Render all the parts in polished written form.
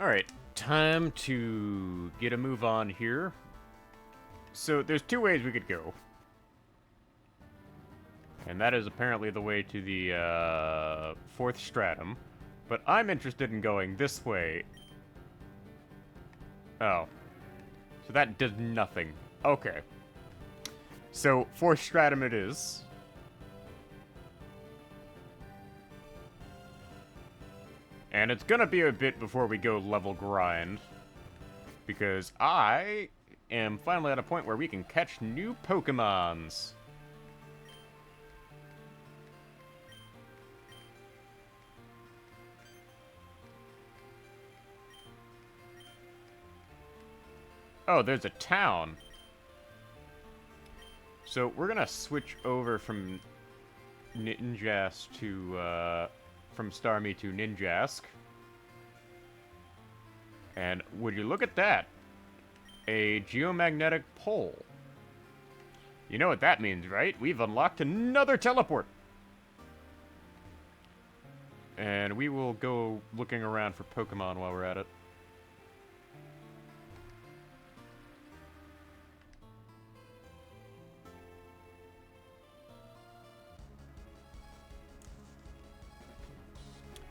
Alright, time to get a move on here. So there's two ways we could go. And that is apparently the way to the fourth stratum. But I'm interested in going this way. Oh. So that does nothing. Okay. So fourth stratum it is. And it's gonna be a bit before we go level grind. Because I am finally at a point where we can catch new Pokemons. Oh, there's a town. So we're gonna switch over from Ninjask to, from Starmie to Ninjask. And would you look at that? A geomagnetic pole. You know what that means, right? We've unlocked another teleport. And we will go looking around for Pokemon while we're at it.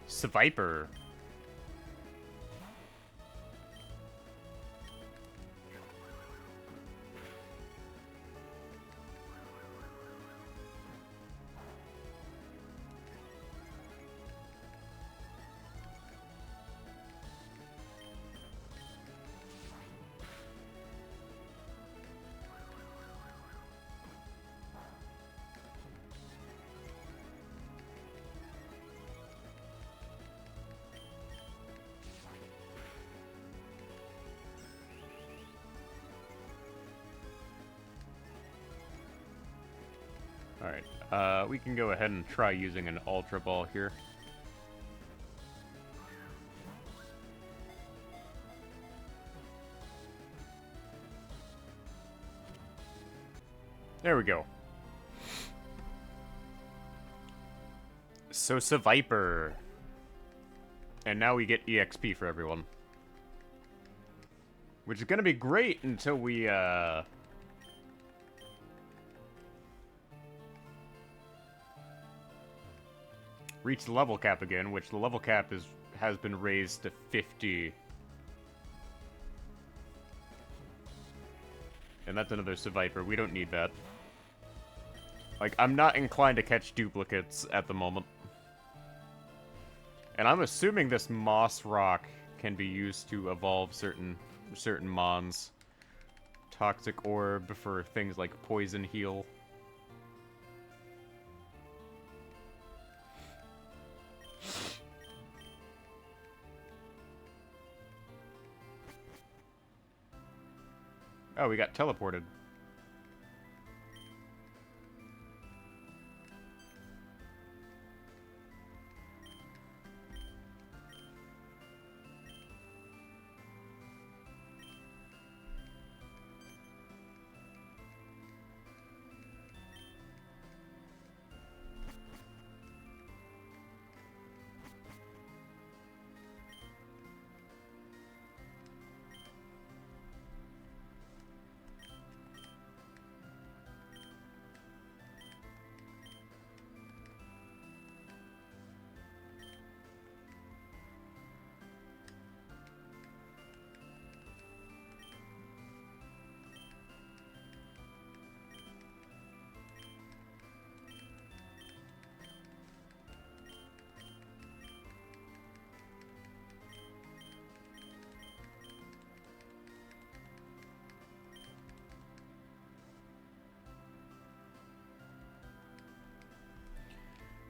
Sviper. Alright, we can go ahead and try using an Ultra Ball here. There we go. So, Sviper. And now we get EXP for everyone. Which is gonna be great until we, reach the level cap again, which the level cap has been raised to 50. And that's another Sviper. We don't need that. Like, I'm not inclined to catch duplicates at the moment. And I'm assuming this Moss Rock can be used to evolve certain mons. Toxic Orb for things like Poison Heal. Oh, we got teleported.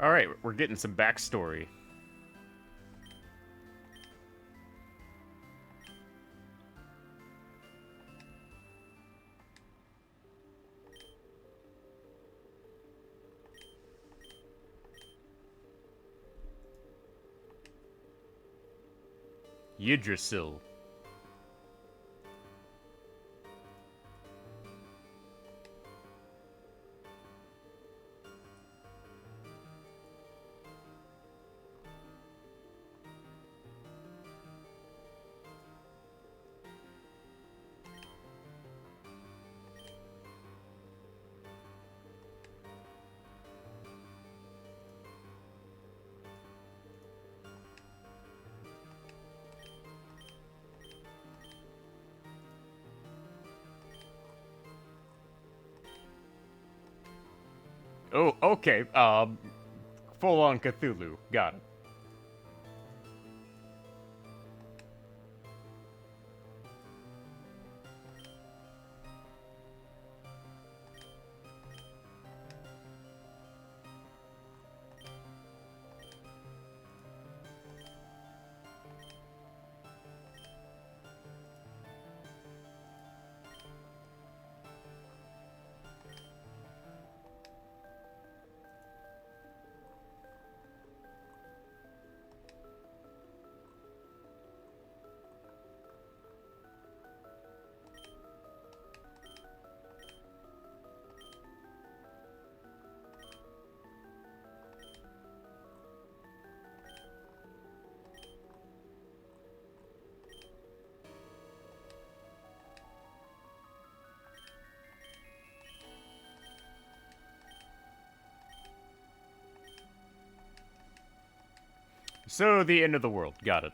Alright, we're getting some backstory. Yggdrasil. Oh, okay. Full on Cthulhu. Got it. So, the end of the world. Got it.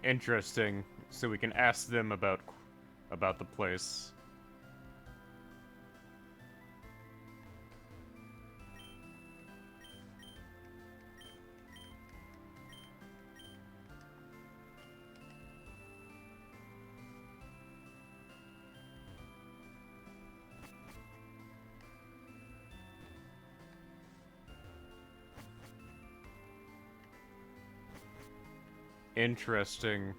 Interesting. So we can ask them about the place. Interesting.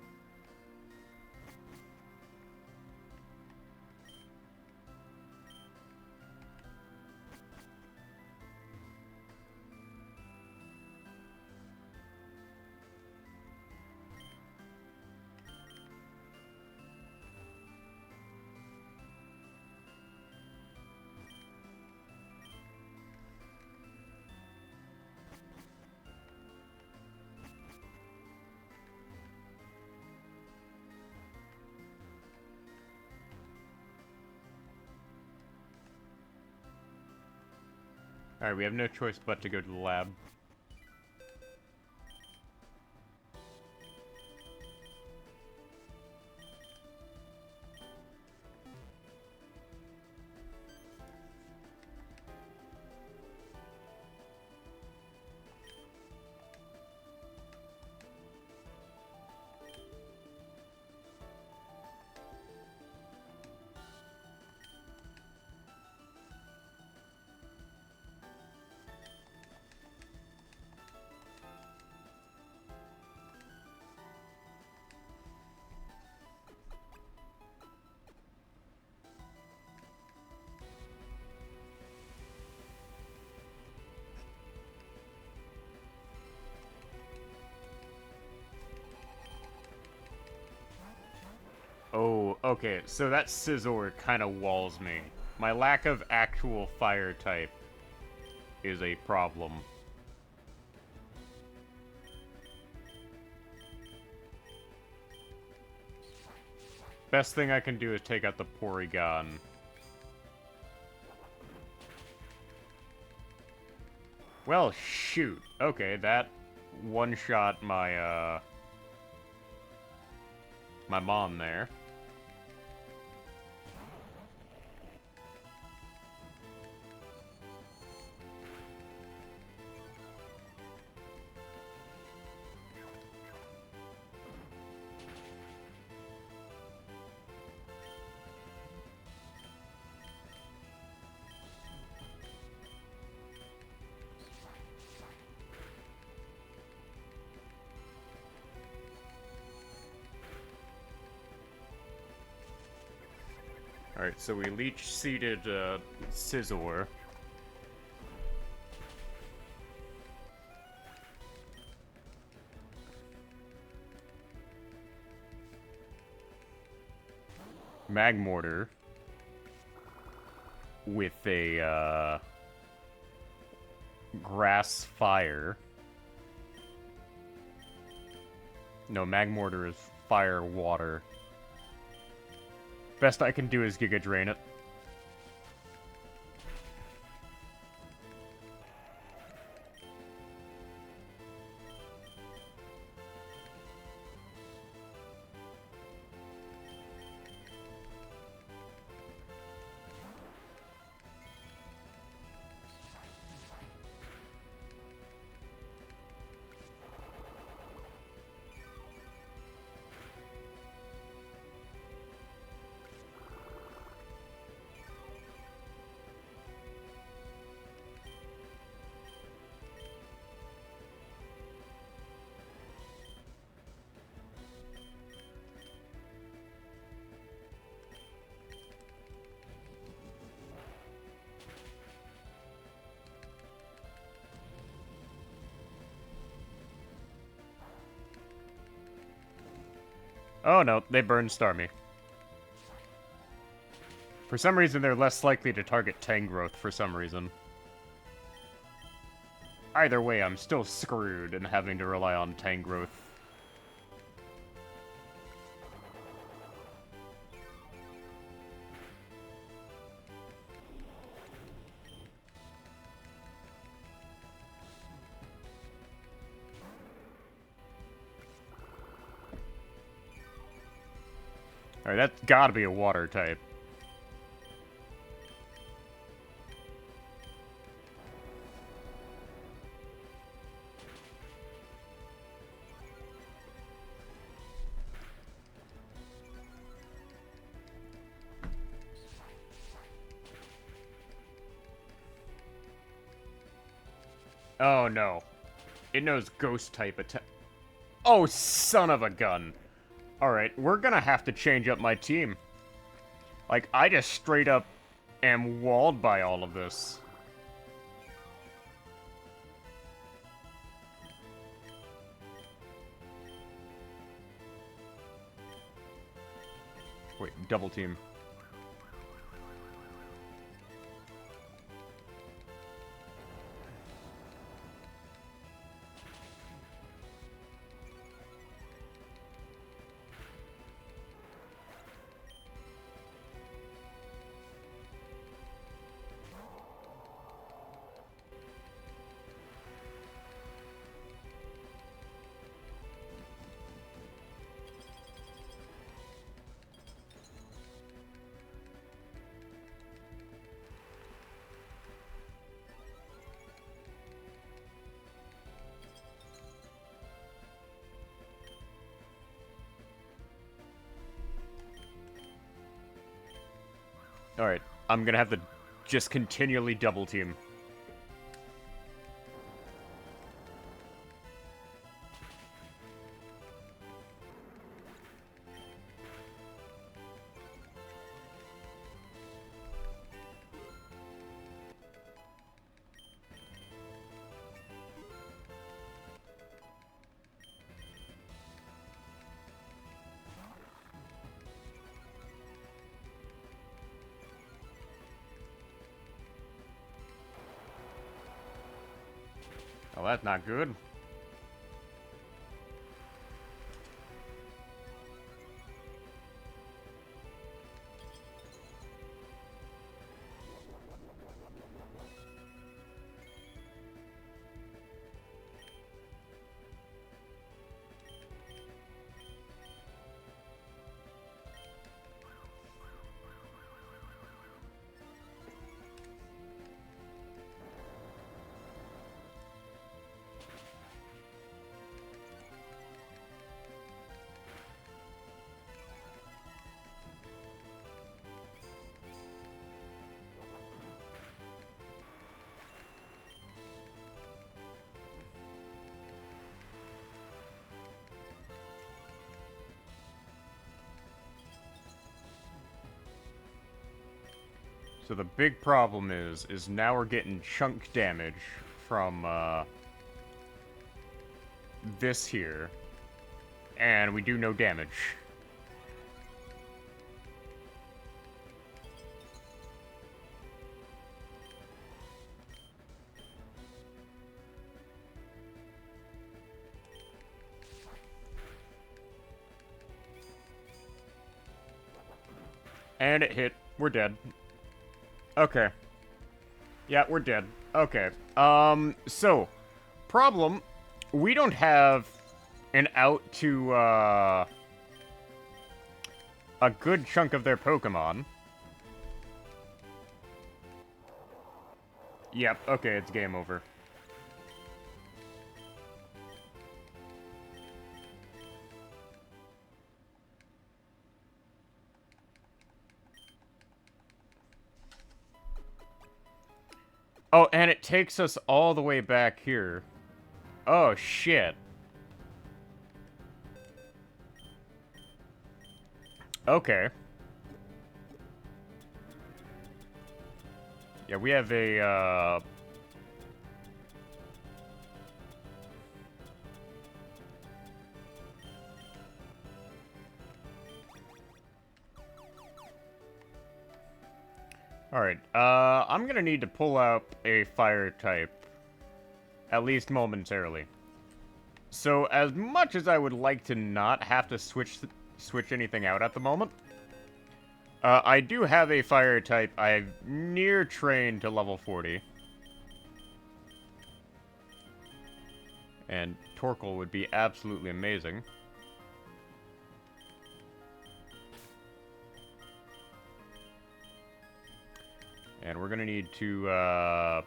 Alright, we have no choice but to go to the lab. Oh, okay, so that Scizor kind of walls me. My lack of actual fire type is a problem. Best thing I can do is take out the Porygon. Well, shoot. Okay, that one-shot my, my mom there. Alright, so we leech-seeded, Scizor. mag mortar with a grass fire. No, mag mortar is fire water. Best I can do is Giga Drain it. Oh no, they burned Starmie. For some reason, they're less likely to target Tangrowth for some reason. Either way, I'm still screwed and having to rely on Tangrowth. Alright, that's gotta be a water type. Oh no. It knows ghost type attack. Oh, son of a gun. Alright, we're gonna have to change up my team. Like, I just straight up am walled by all of this. Wait, double team. Alright, I'm gonna have to just continually double team. Oh, that's not good. So the big problem is now we're getting chunk damage from, this here. And we do no damage. And it hit. We're dead. Okay. Yeah, we're dead. Okay. So, problem, we don't have an out to, a good chunk of their Pokemon. Yep, okay, it's game over. Oh, and it takes us all the way back here. Oh, shit. Okay. Yeah, we have a, Alright, I'm gonna need to pull out a fire type. At least momentarily. So, as much as I would like to not have to switch anything out at the moment, I do have a fire type. I've near trained to level 40. And Torkoal would be absolutely amazing. And we're gonna need to,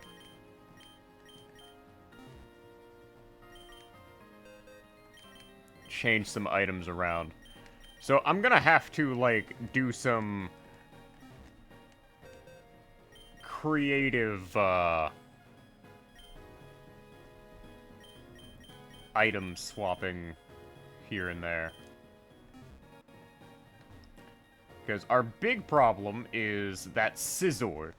change some items around. So I'm gonna have to, like, do some creative, item swapping here and there. Because our big problem is that Scizor.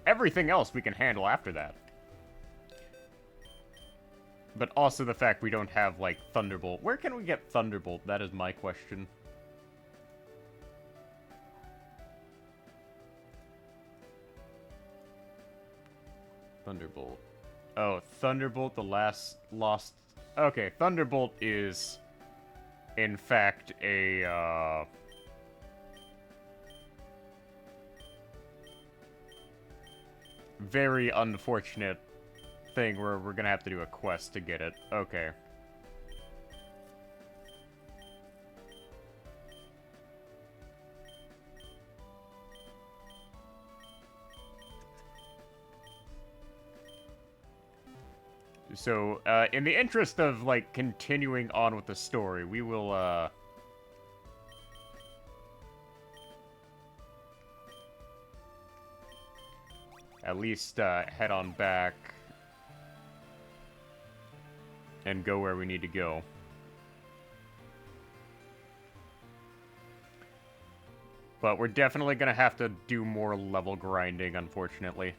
Everything else we can handle after that. But also the fact we don't have, like, Thunderbolt. Where can we get Thunderbolt? That is my question. Thunderbolt. Oh, Thunderbolt, the last lost... Okay, Thunderbolt is, in fact, a, very unfortunate thing where we're gonna have to do a quest to get it. Okay. So, in the interest of, like, continuing on with the story, we will, at least, head on back and go where we need to go. But we're definitely gonna have to do more level grinding, unfortunately.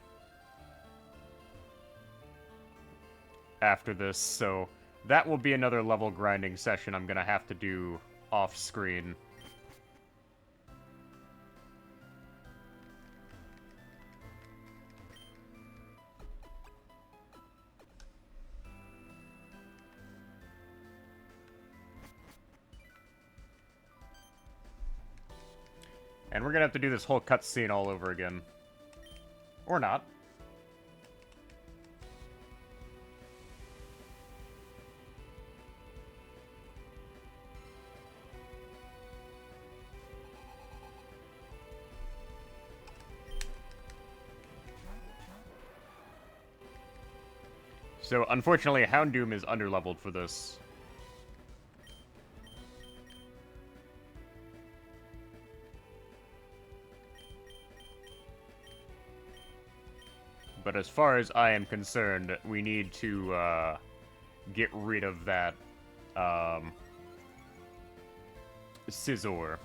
After this, so that will be another level grinding session I'm gonna have to do off-screen. And we're gonna have to do this whole cutscene all over again. Or not. So, unfortunately, Houndoom is underleveled for this. But as far as I am concerned, we need to, get rid of that, Scizor.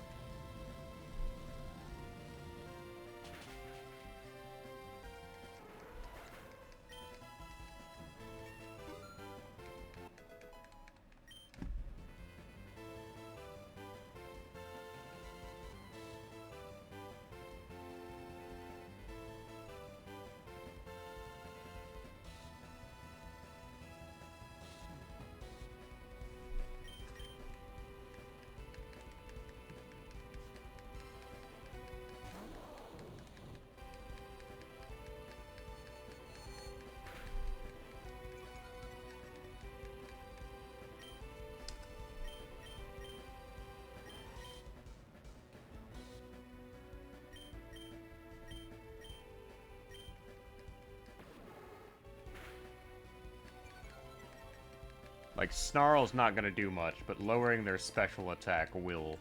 Like, Snarl's not gonna do much, but lowering their special attack will.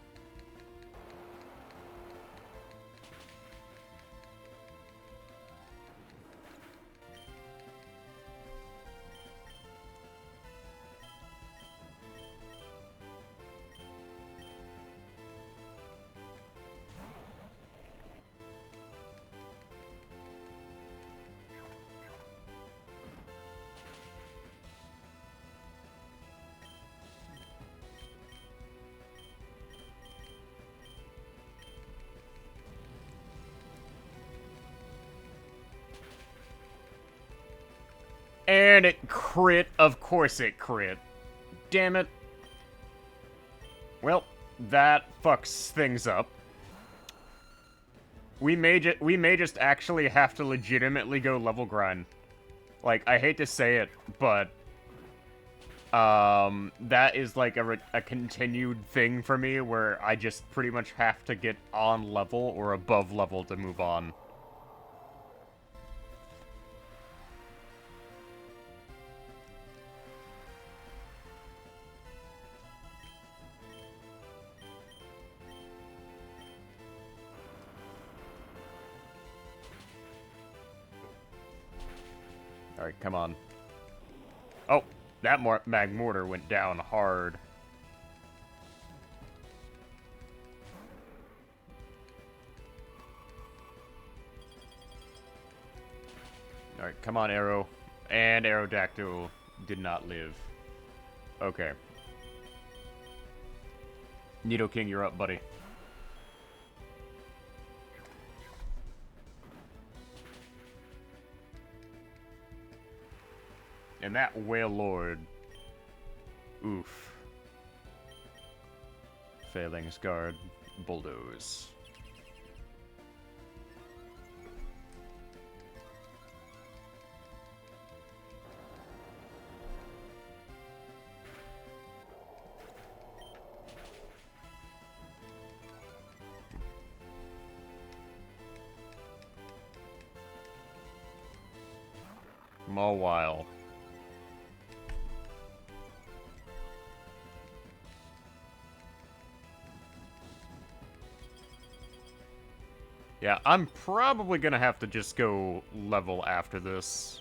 And it crit. Of course it crit. Damn it. Well, that fucks things up. We may just actually have to legitimately go level grind. Like, I hate to say it, but that is like a continued thing for me where I just pretty much have to get on level or above level to move on. Alright, come on. Oh, that mag mortar went down hard. Alright, come on, Arrow. And Aerodactyl did not live. Okay. Nidoking, you're up, buddy. And that Whale Lord. Oof. Phalanx Guard. Bulldoze. Mawile. Yeah, I'm probably gonna have to just go level after this.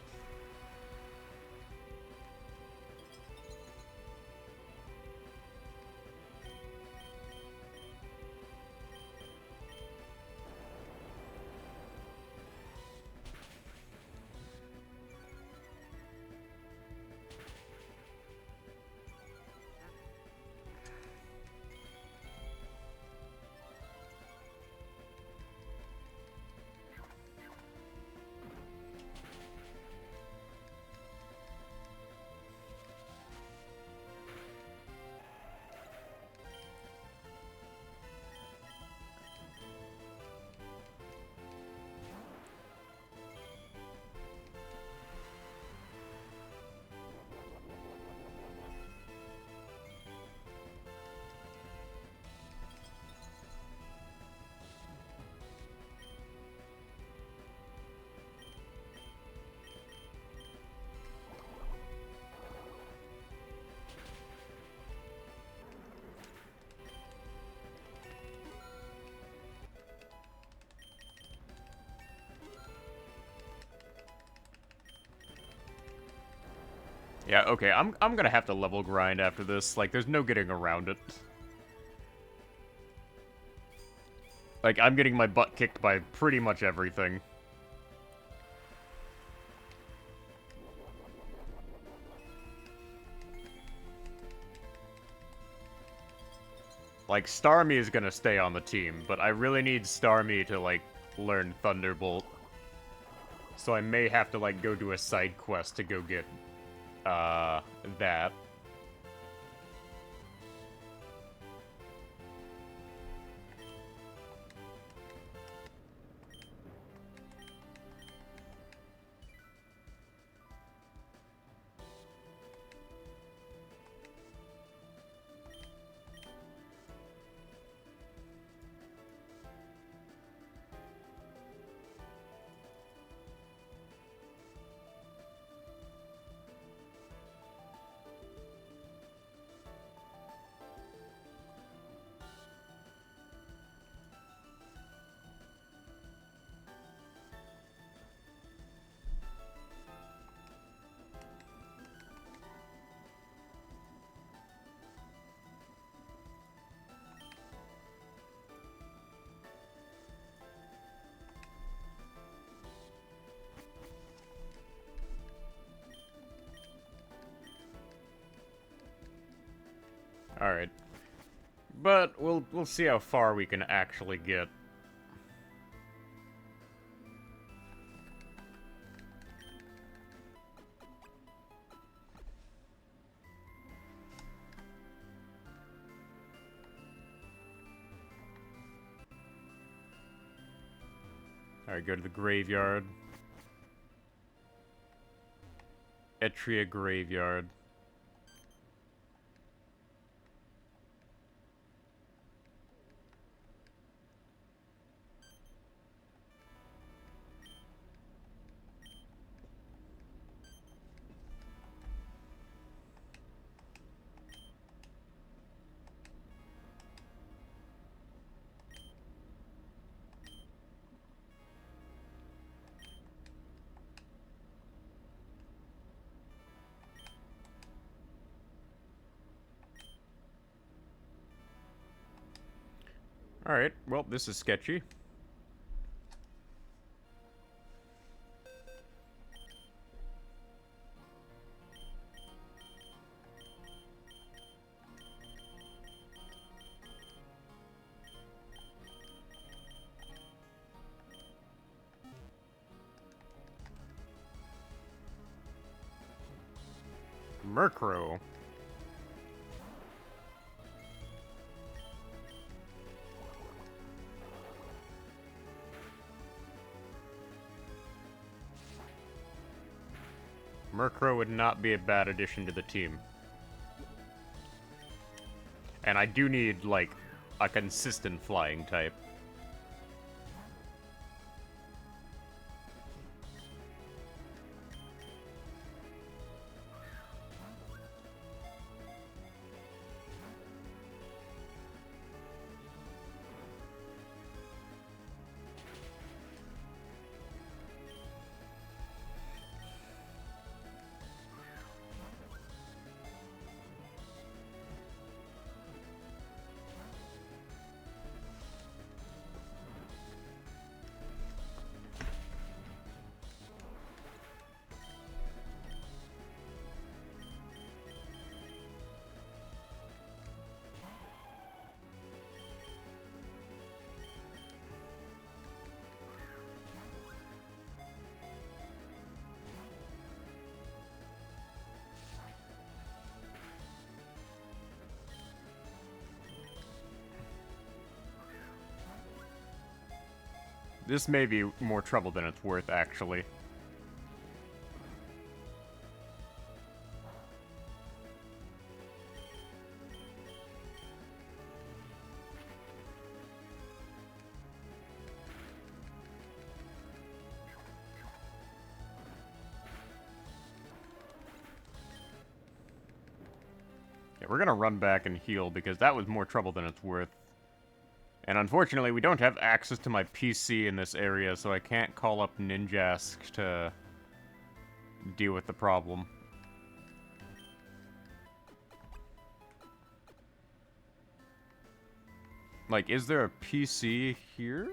Yeah, okay, I'm gonna have to level grind after this. Like, there's no getting around it. Like, I'm getting my butt kicked by pretty much everything. Like, Starmie is gonna stay on the team, but I really need Starmie to, like, learn Thunderbolt. So I may have to, like, go do a side quest to go get, that. Alright. But we'll see how far we can actually get. Alright, go to the graveyard. Etria Graveyard. Alright, well, this is sketchy. Murkrow. Murkrow would not be a bad addition to the team. And I do need, like, a consistent flying type. This may be more trouble than it's worth, actually. Yeah, we're gonna run back and heal, because that was more trouble than it's worth. And unfortunately, we don't have access to my PC in this area, so I can't call up Ninjask to deal with the problem. Like, is there a PC here?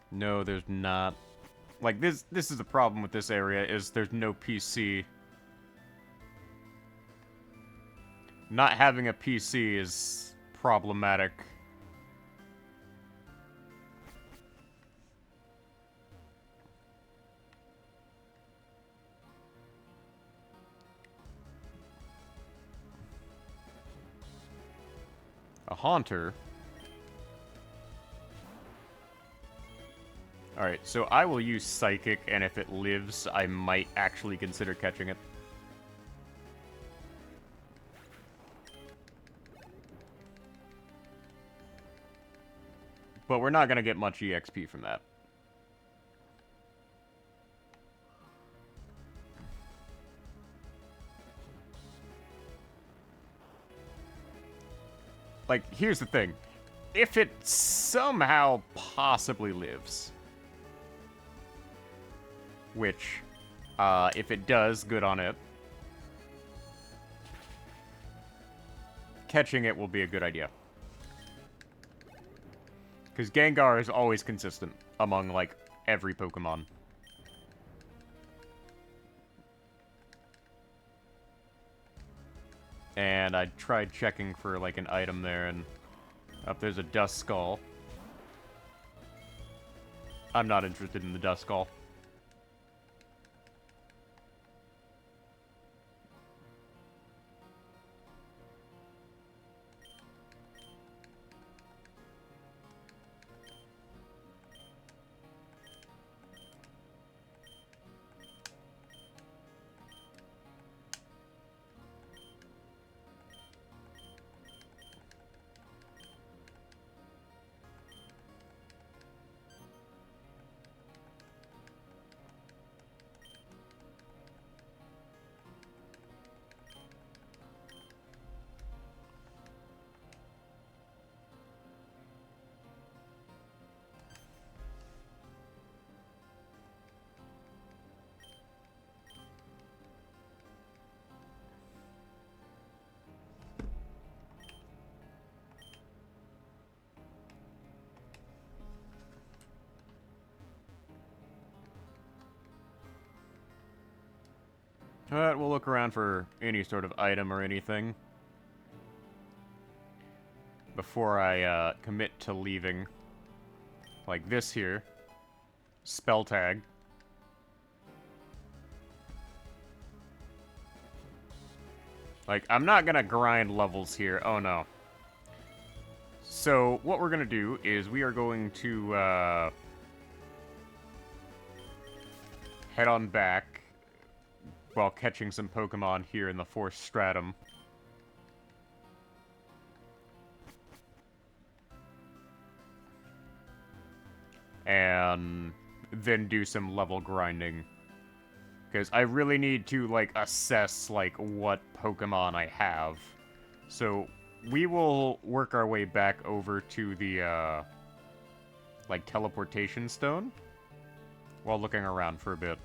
No, there's not. Like, this is the problem with this area, is there's no PC. Not having a PC is problematic. A Haunter? Alright, so I will use Psychic, and if it lives, I might actually consider catching it. But we're not gonna get much EXP from that. Like, here's the thing. If it somehow possibly lives, which, if it does, good on it, catching it will be a good idea. Because Gengar is always consistent among, like, every Pokemon. And I tried checking for, like, an item there, and... Up there's a dust skull. I'm not interested in the dust skull. Alright, we'll look around for any sort of item or anything before I commit to leaving. Like this here. Spell tag. Like, I'm not gonna grind levels here. Oh, no. So, what we're gonna do is we are going to, head on back while catching some Pokemon here in the 4th Stratum. And then do some level grinding. Because I really need to, like, assess, like, what Pokemon I have. So, we will work our way back over to the, like, teleportation stone while looking around for a bit.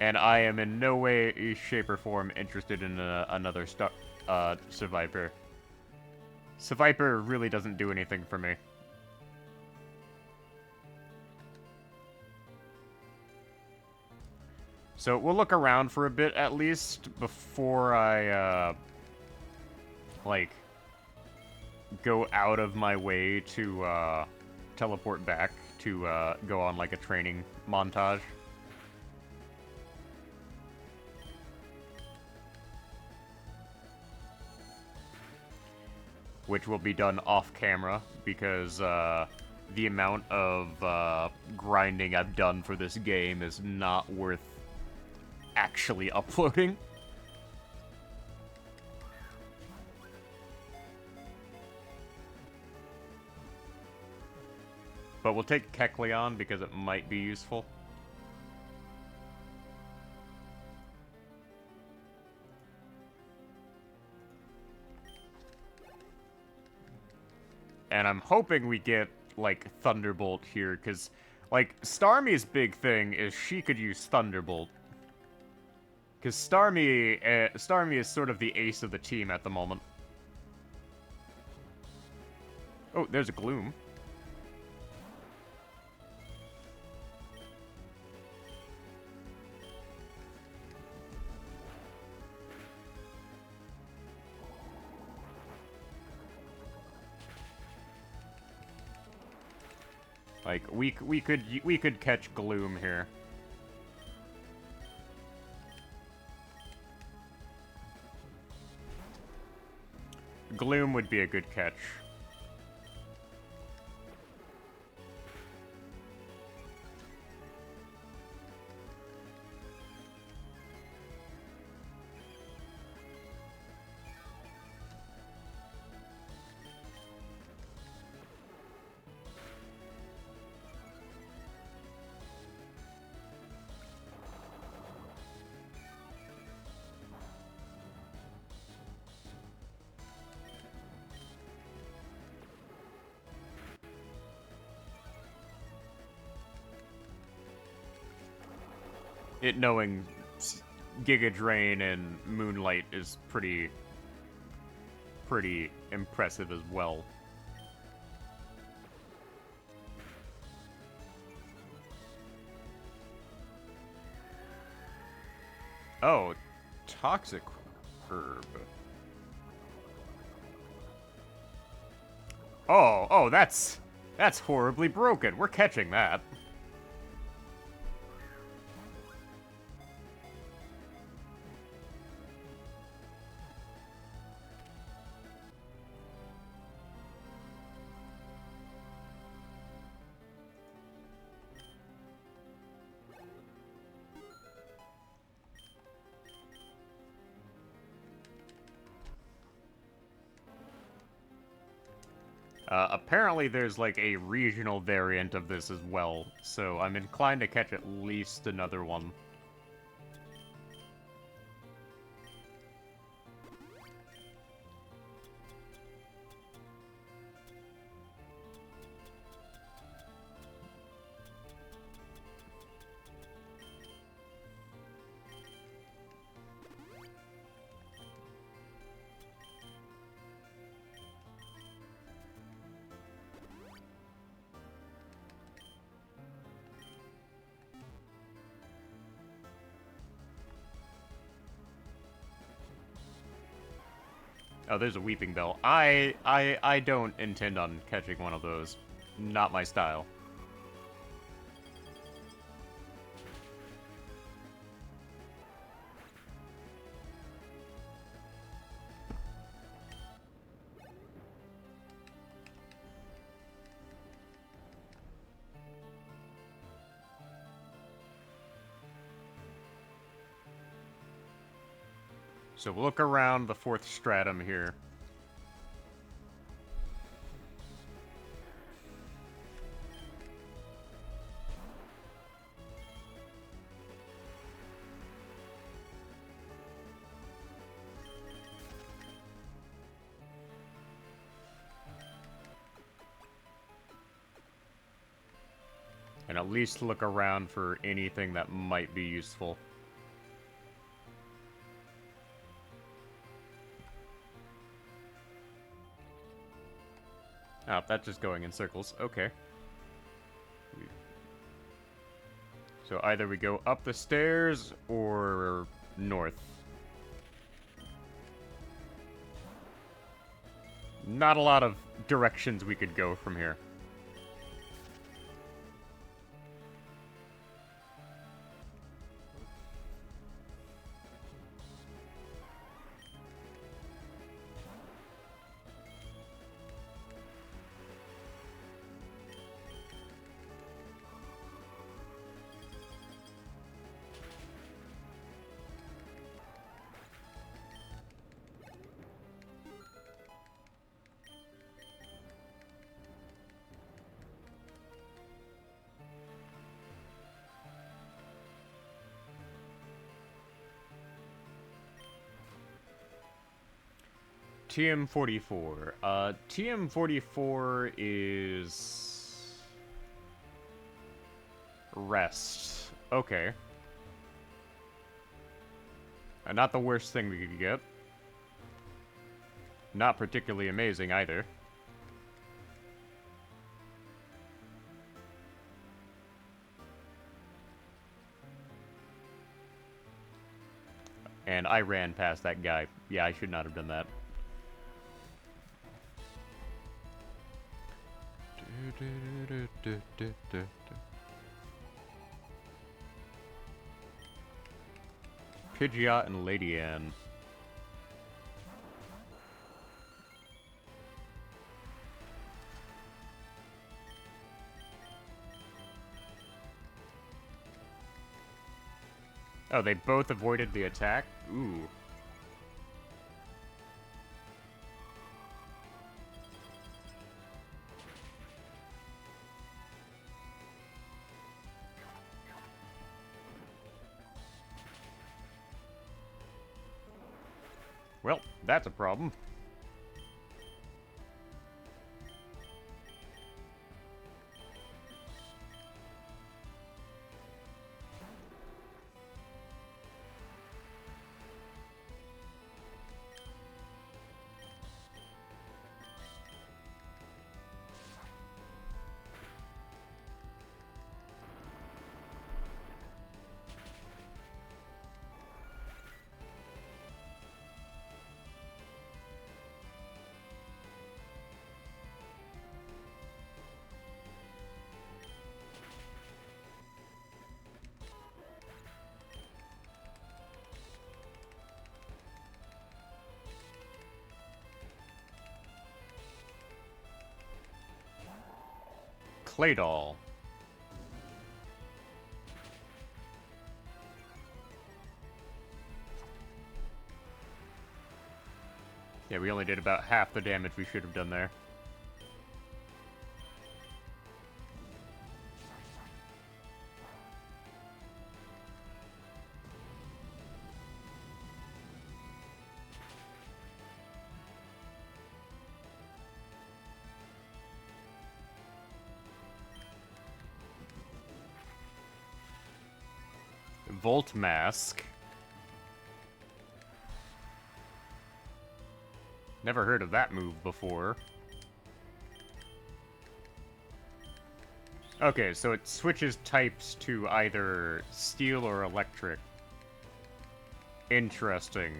And I am in no way, shape, or form interested in another Seviper. Seviper really doesn't do anything for me. So we'll look around for a bit, at least, before I, like, go out of my way to, teleport back to, go on, like, a training montage. Which will be done off-camera, because, the amount of, grinding I've done for this game is not worth actually uploading. But we'll take Kecleon because it might be useful. And I'm hoping we get, like, Thunderbolt here, because, like, Starmie's big thing is she could use Thunderbolt. Because Starmie is sort of the ace of the team at the moment. Oh, there's a Gloom. Like, we could catch Gloom here. Gloom would be a good catch. It knowing Giga Drain and Moonlight is pretty impressive as well. Oh, toxic herb. Oh, that's horribly broken. We're catching that. Apparently there's like a regional variant of this as well, so I'm inclined to catch at least another one. Oh, there's a Weeping Bell. I don't intend on catching one of those. Not my style. So we'll look around the 4th stratum here. And at least look around for anything that might be useful. Oh, that's just going in circles. Okay. So either we go up the stairs or north. Not a lot of directions we could go from here. TM44. TM44 is... Rest. Okay. Not the worst thing we could get. Not particularly amazing either. And I ran past that guy. Yeah, I should not have done that. Pidgeot and Lady Anne. Oh, they both avoided the attack? Ooh. Well, that's a problem. clay doll. Yeah, we only did about half the damage we should have done there. Volt Mask. Never heard of that move before. Okay, so it switches types to either steel or electric. Interesting.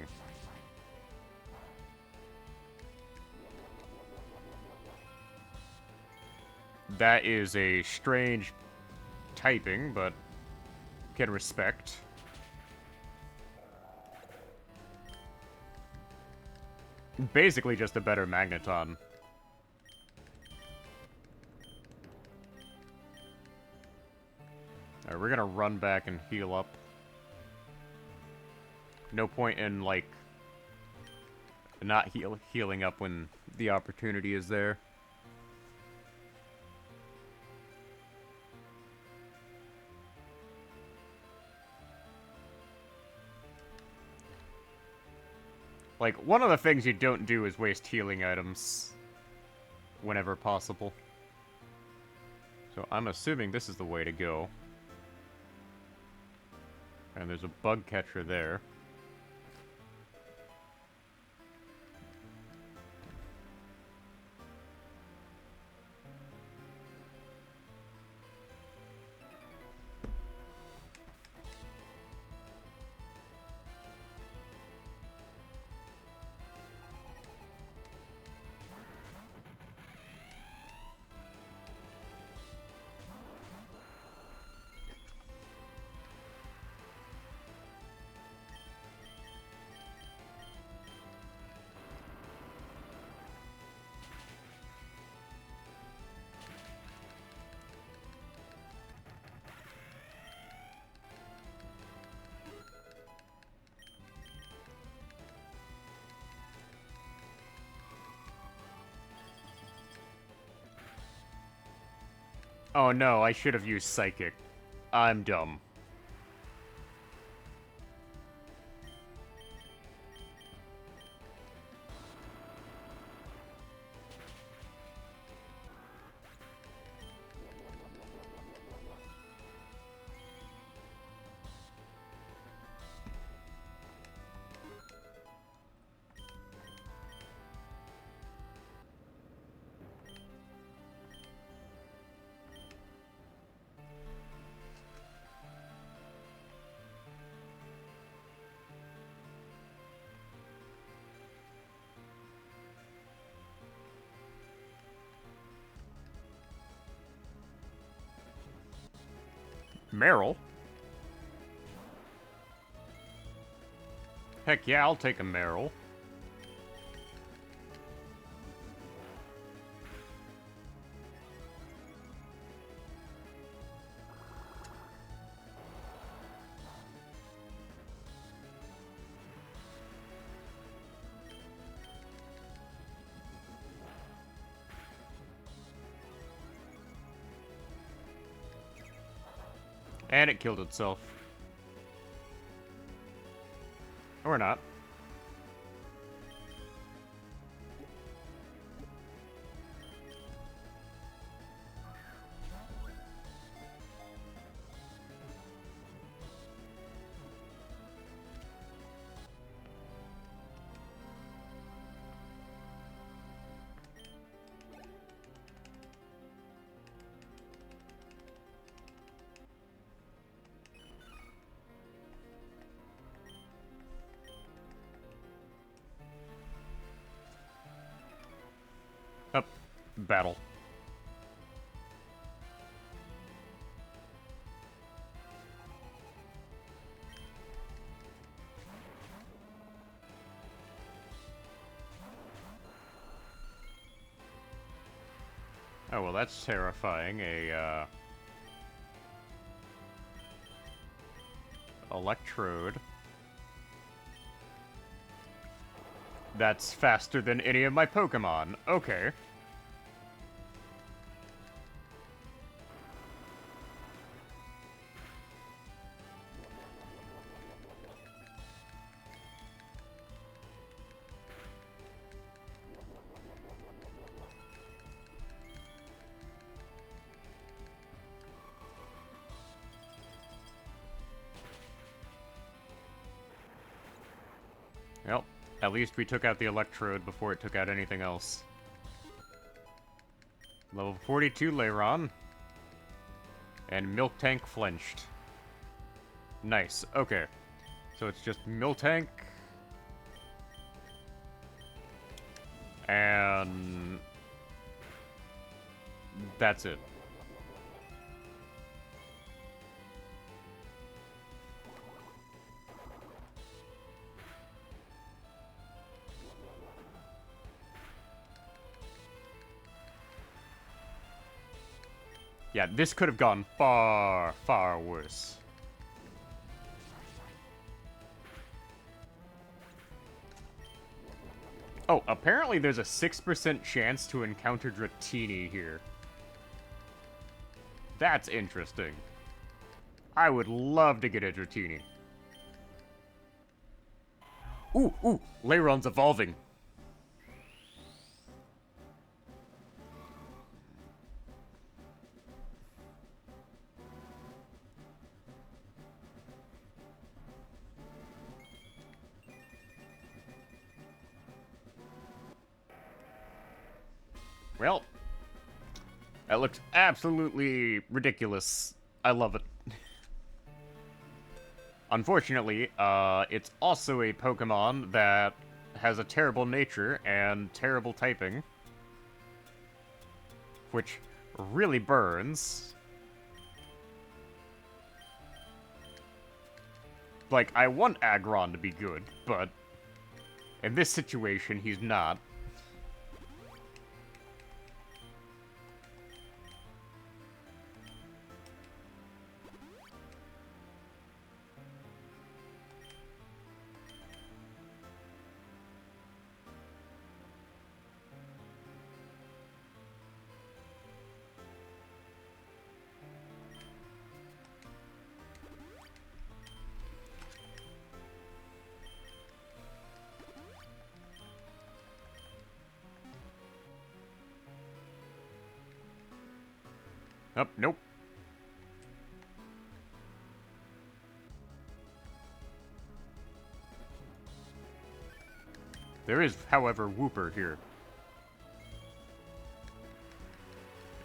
That is a strange typing, but can respect. Basically just a better Magneton. Alright, we're gonna run back and heal up. No point in, like, not healing up when the opportunity is there. Like, one of the things you don't do is waste healing items whenever possible. So I'm assuming this is the way to go. And there's a bug catcher there. Oh no, I should have used Psychic. I'm dumb. Meryl? Heck yeah, I'll take a Meryl. And it killed itself. Or not. Up. Battle. Oh, well, that's terrifying. Electrode. That's faster than any of my Pokemon. Okay. Well, at least we took out the Electrode before it took out anything else. Level 42 Leiron. And Milk Tank flinched. Nice, okay. So it's just Miltank. And... that's it. Yeah, this could have gone far, far worse. Oh, apparently there's a 6% chance to encounter Dratini here. That's interesting. I would love to get a Dratini. Ooh, Leiron's evolving. Well, that looks absolutely ridiculous. I love it. Unfortunately, it's also a Pokemon that has a terrible nature and terrible typing, which really burns. Like, I want Aggron to be good, but in this situation, he's not. Oh, nope. There is, however, Wooper here.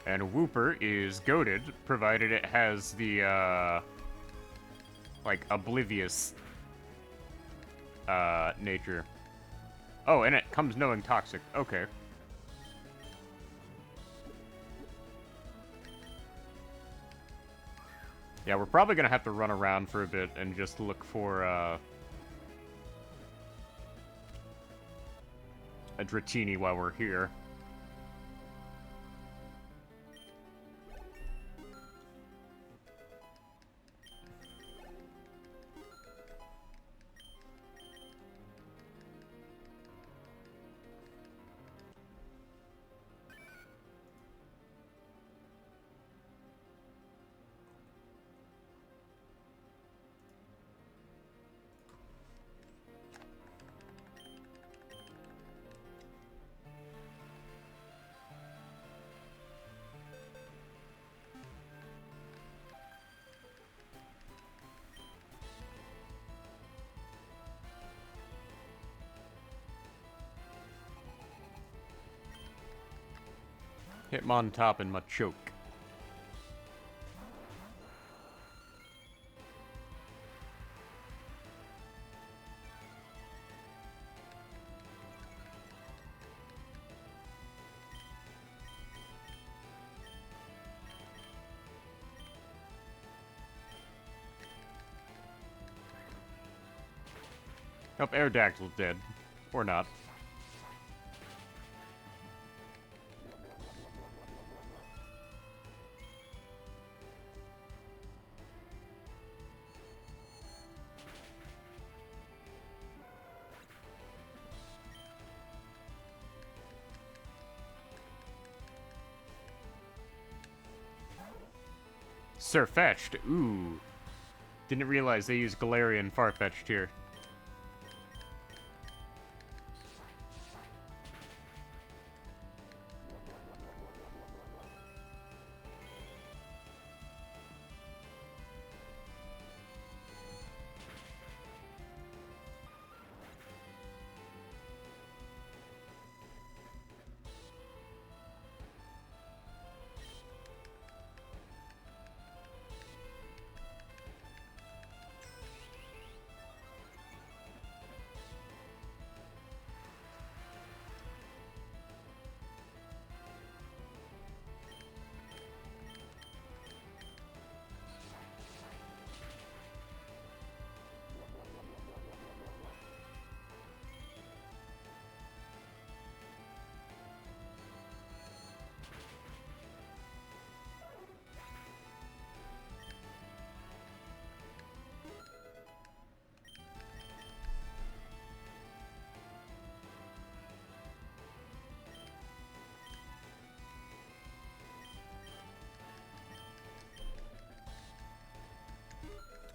And Wooper is goated, provided it has the, like, oblivious, nature. Oh, and it comes knowing toxic. Okay. Yeah, we're probably gonna have to run around for a bit and just look for, a Dratini while we're here. Hitmontop and Machoke. Nope, Aerodactyl's dead. Or not. Sirfetch'd. Ooh. Didn't realize they use Galarian Farfetch'd here.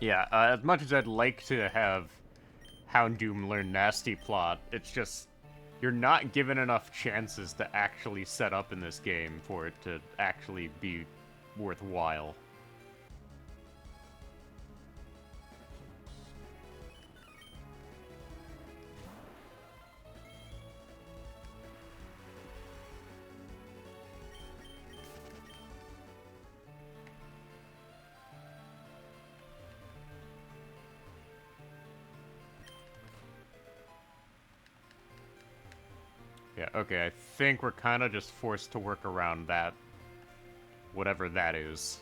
Yeah, as much as I'd like to have Houndoom learn Nasty Plot, it's just... You're not given enough chances to actually set up in this game for it to actually be worthwhile. Yeah, okay, I think we're kind of just forced to work around that. Whatever that is.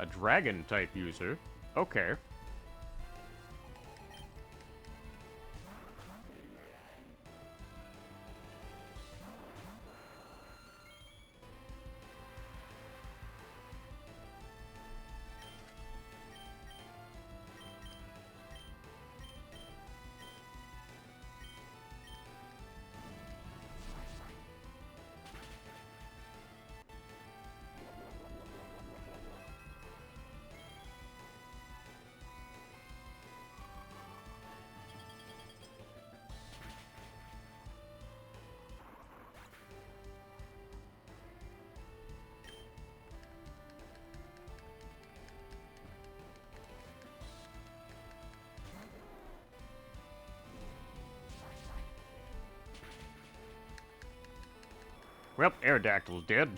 A dragon-type user? Okay. Well, Aerodactyl's dead.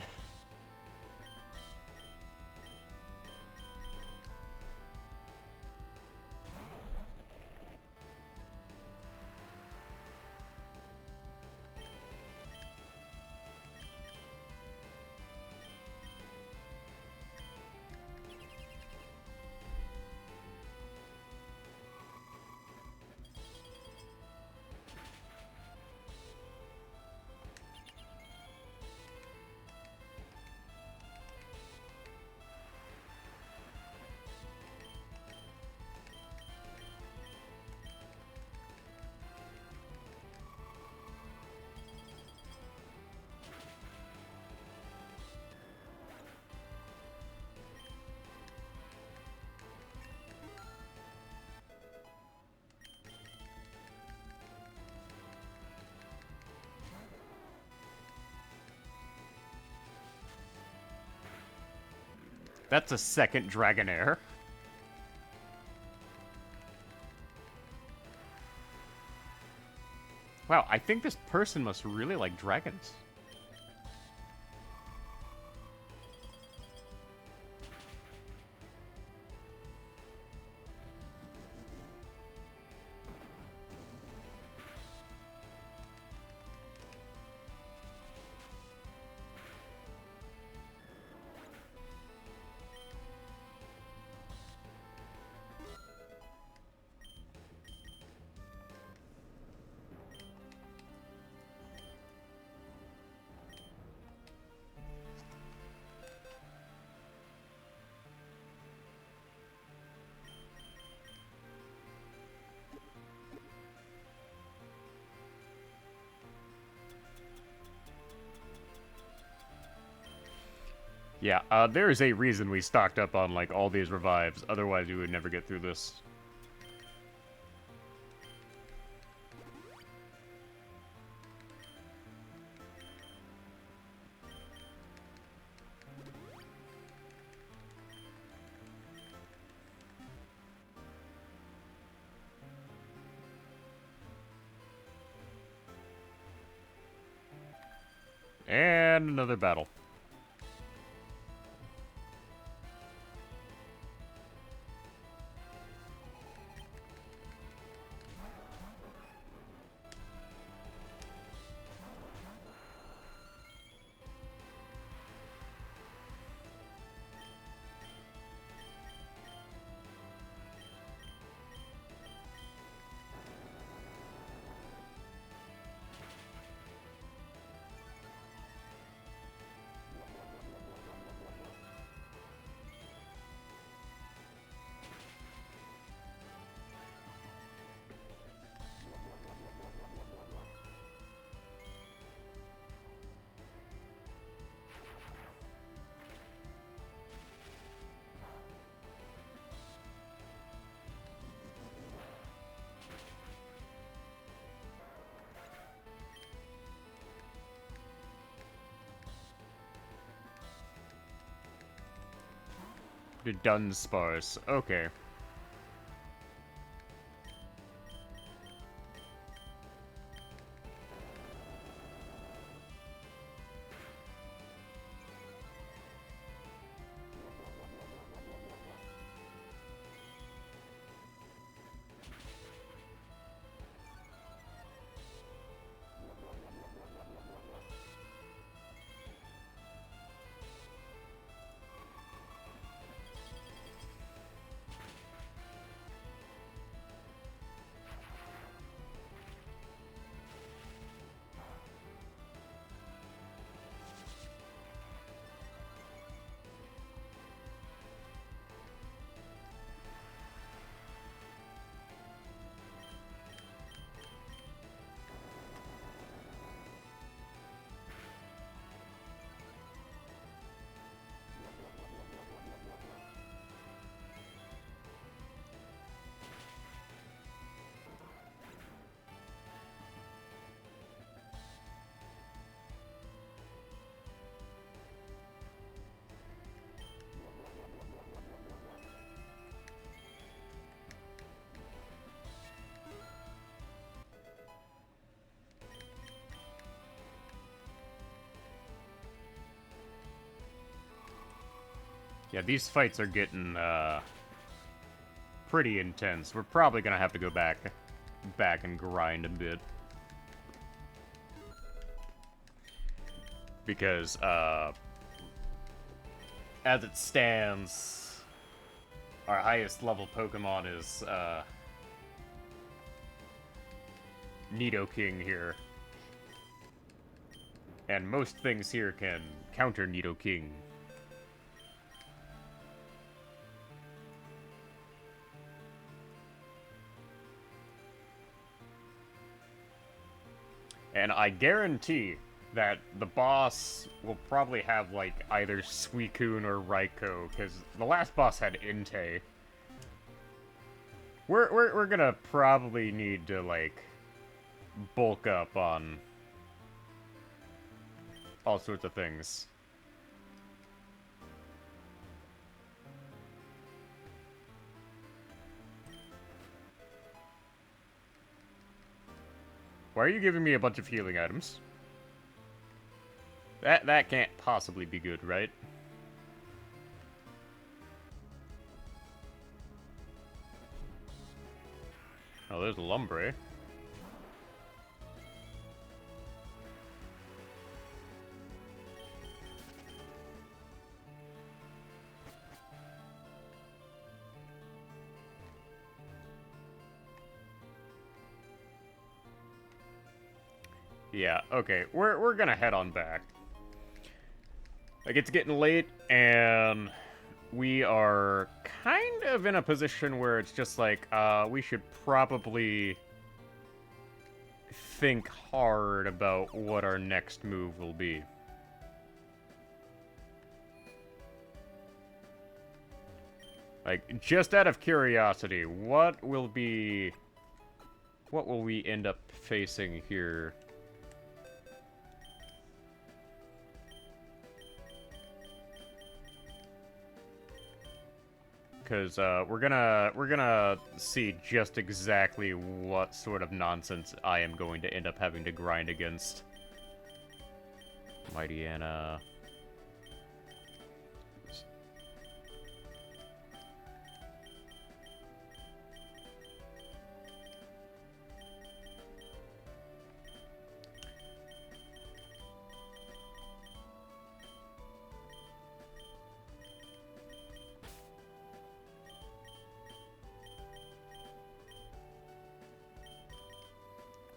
That's a second Dragonair. Wow, I think this person must really like dragons. Yeah, there is a reason we stocked up on, like, all these revives. Otherwise, we would never get through this. And another battle. The Dunsparce. Okay. Yeah, these fights are getting, pretty intense. We're probably gonna have to go back and grind a bit. Because, as it stands, our highest level Pokemon is, Nidoking here. And most things here can counter Nidoking. And I guarantee that the boss will probably have, like, either Suicune or Raikou, because the last boss had Entei. We're gonna probably need to, like, bulk up on all sorts of things. Why are you giving me a bunch of healing items? That can't possibly be good, right? Oh, there's Lumbre. Yeah, okay. We're gonna head on back. Like, it's getting late, and we are kind of in a position where it's just like, we should probably think hard about what our next move will be. Like, just out of curiosity, what will we end up facing here? Because we're gonna see just exactly what sort of nonsense I am going to end up having to grind against. Mighty Anna.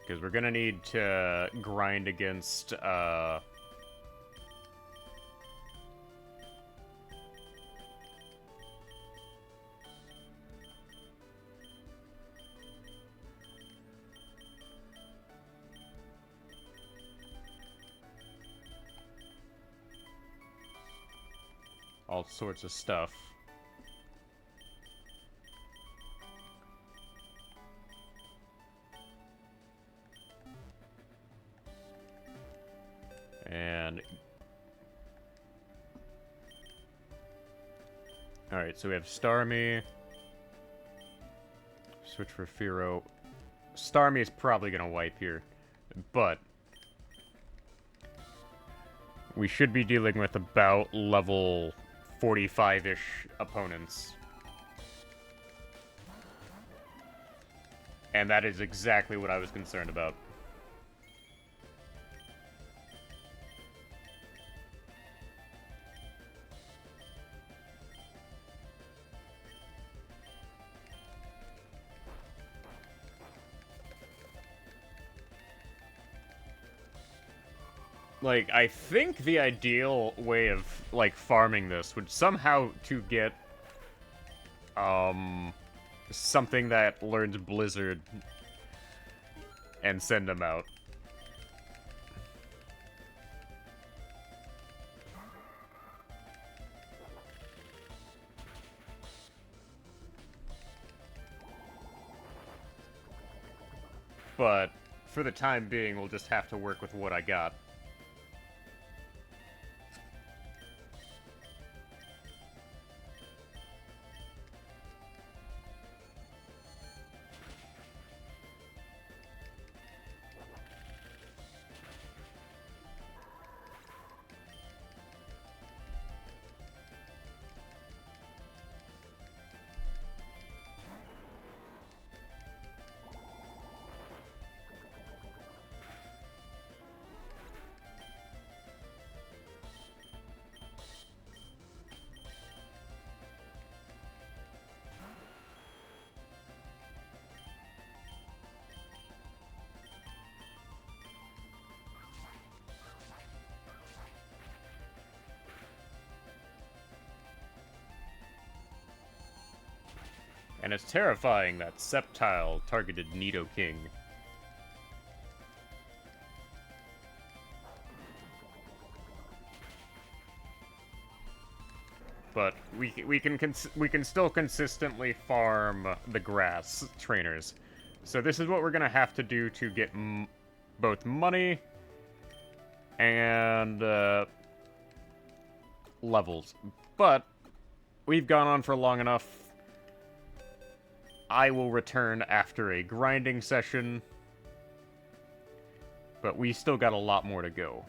Because we're gonna need to grind against, all sorts of stuff. And... Alright, so we have Starmie. Switch for Firo. Starmie is probably gonna wipe here, but... we should be dealing with about level 45-ish opponents. And that is exactly what I was concerned about. Like, I think the ideal way of, like, farming this would somehow to get, something that learns Blizzard and send them out. But, for the time being, we'll just have to work with what I got. And it's terrifying that Sceptile targeted Nidoking. But we can still consistently farm the grass trainers. So this is what we're gonna have to do to get both money and levels. But we've gone on for long enough. I will return after a grinding session, but we still got a lot more to go.